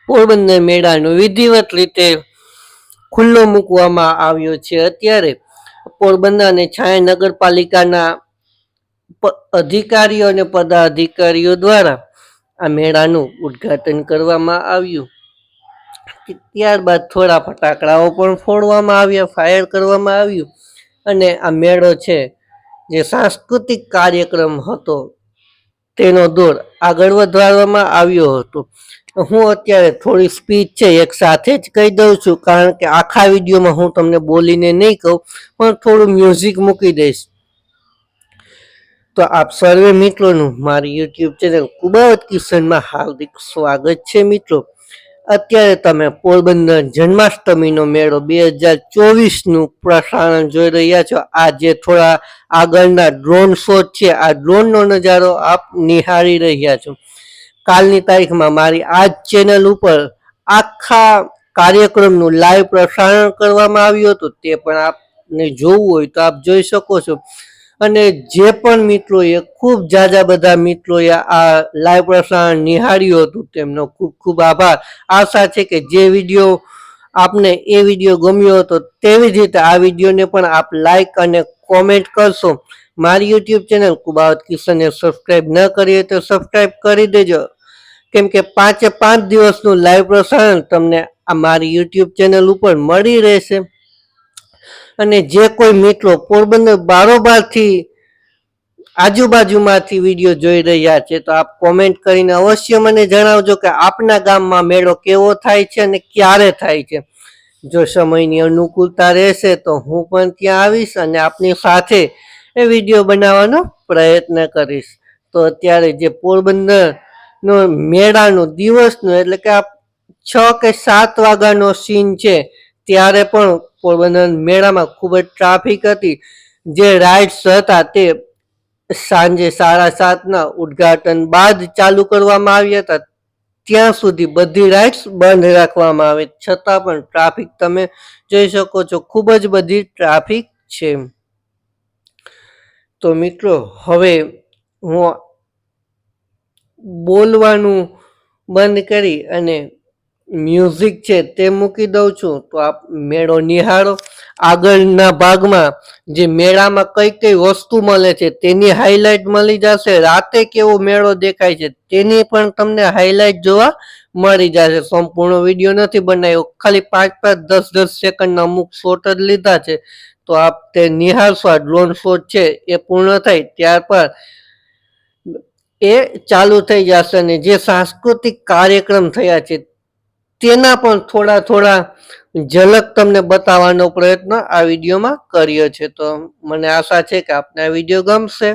પોરબંદર મેળાનો વિધિવત રીતે ખુલ્લો મૂકવામાં આવ્યો છે। અત્યારે પોરબંદર અને છાયા નગરપાલિકાના અધિકારીઓ અને પદાધિકારીઓ દ્વારા આ મેળાનું ઉદ્ઘાટન કરવામાં આવ્યું। ત્યારબાદ થોડા ફટાકડાઓ પણ ફોડવામાં આવ્યા, ફાયર કરવામાં આવ્યું અને આ મેળો છે જે સાંસ્કૃતિક કાર્યક્રમ હતો તેનો દોર આગળ વધારવામાં આવ્યો હતો। હું અત્યારે થોડી સ્પીચ છે એક સાથે જ કહી દઉં છું, કારણ કે આખા વિડીયોમાં હું તમને બોલીને નહીં કહું, પણ થોડું મ્યુઝિક મૂકી દઈશ। તો આપ સર્વે મિત્રોનું મારી યુટ્યુબ ચેનલ કુબાવત કિશનમાં હાર્દિક સ્વાગત છે। મિત્રો, અત્યારે તમે પોરબંદર જન્માષ્ટમીનો મેળો 2024નું પ્રસારણ જોઈ રહ્યા છો। આ જે થોડા આગળના ડ્રોન શોટ છે, આ ડ્રોનનો નજારો આપ નિહાળી રહ્યા છો। કાલની તારીખમાં મારી આ જ ચેનલ ઉપર આખા કાર્યક્રમનું લાઈવ પ્રસારણ કરવામાં આવ્યું હતું, તે પણ આપને જોવું હોય તો આપ જોઈ શકો છો। અને જે પણ મિત્રોએ ખૂબ ઝાઝા બધા મિત્રોએ આ લાઈવ પ્રસારણ નિહાળ્યું હતું તેમનો ખૂબ ખૂબ આભાર। આશા છે કે જે વિડીયો આપને એ વિડીયો ગમ્યો હતો તેવી જ રીતે આ વિડીયોને પણ આપ લાઈક અને કોમેન્ટ કરશો। મારી યુટ્યુબ ચેનલ કુબાવત કિશનને સબસ્ક્રાઈબ ન કરી હોય તો સબસ્ક્રાઈબ કરી દેજો, કેમ કે 5 દિવસનું લાઈવ પ્રસારણ તમને આ મારી યુટ્યુબ ચેનલ ઉપર મળી રહેશે। અને જે કોઈ મિત્રો પોરબંદર બારોબારથી આજુબાજુમાંથી વિડીયો જોઈ રહ્યા છે તો આપ કોમેન્ટ કરીને અવશ્ય મને જણાવજો કે આપના ગામમાં મેળો કેવો થાય છે અને ક્યારે થાય છે। જો સમયની અનુકૂળતા રહેશે તો હું પણ ત્યાં આવીશ અને આપની સાથે એ વિડીયો બનાવવાનો પ્રયત્ન કરીશ। તો અત્યારે જે પોરબંદરનો મેળાનો દિવસનો એટલે કે આ 6 કે 7 વાગ્યાનો સીન છે, ત્યારે પણ પોરબંદર મેળામાં ખૂબ જ ટ્રાફિક હતી। જે રાઇડ્સ હતા તે સાંજે 7:30ના ઉદ્ઘાટન બાદ ચાલુ કરવામાં આવ્યા હતા, ત્યાં સુધી બધી રાઇડ્સ બંધ રાખવામાં આવે, છતાં પણ ટ્રાફિક તમે જોઈ શકો છો, ખૂબ જ બધી ટ્રાફિક છે। તો મિત્રો, હવે હું બોલવાનું બંધ કરી અને મ્યુઝિક છે તે મૂકી દઉં છું, તો આપ મેળો નિહાળો। આગળના ભાગમાં જે મેળામાં કઈ કઈ વસ્તુ મળે છે તેની હાઈલાઈટ મળી જશે, રાતે કેવો મેળો દેખાય છે તેની પણ તમને હાઈલાઈટ જોવા મળી જશે। સંપૂર્ણ વિડીયો નથી બનાવ્યો, ખાલી 5-5, 10-10 સેકન્ડના અમુક શોટ જ લીધા છે, તો આપ તે નિહાળશો। આ ડ્રોન શોટ છે એ પૂર્ણ થાય ત્યારબાદ એ ચાલુ થઈ જશે અને જે સાંસ્કૃતિક કાર્યક્રમ થયા છે તેના પણ થોડા થોડા ઝલક તમને બતાવવાનો પ્રયત્ન આ વિડીયોમાં કર્યો છે। તો મને આશા છે કે આપને આ વિડીયો ગમશે।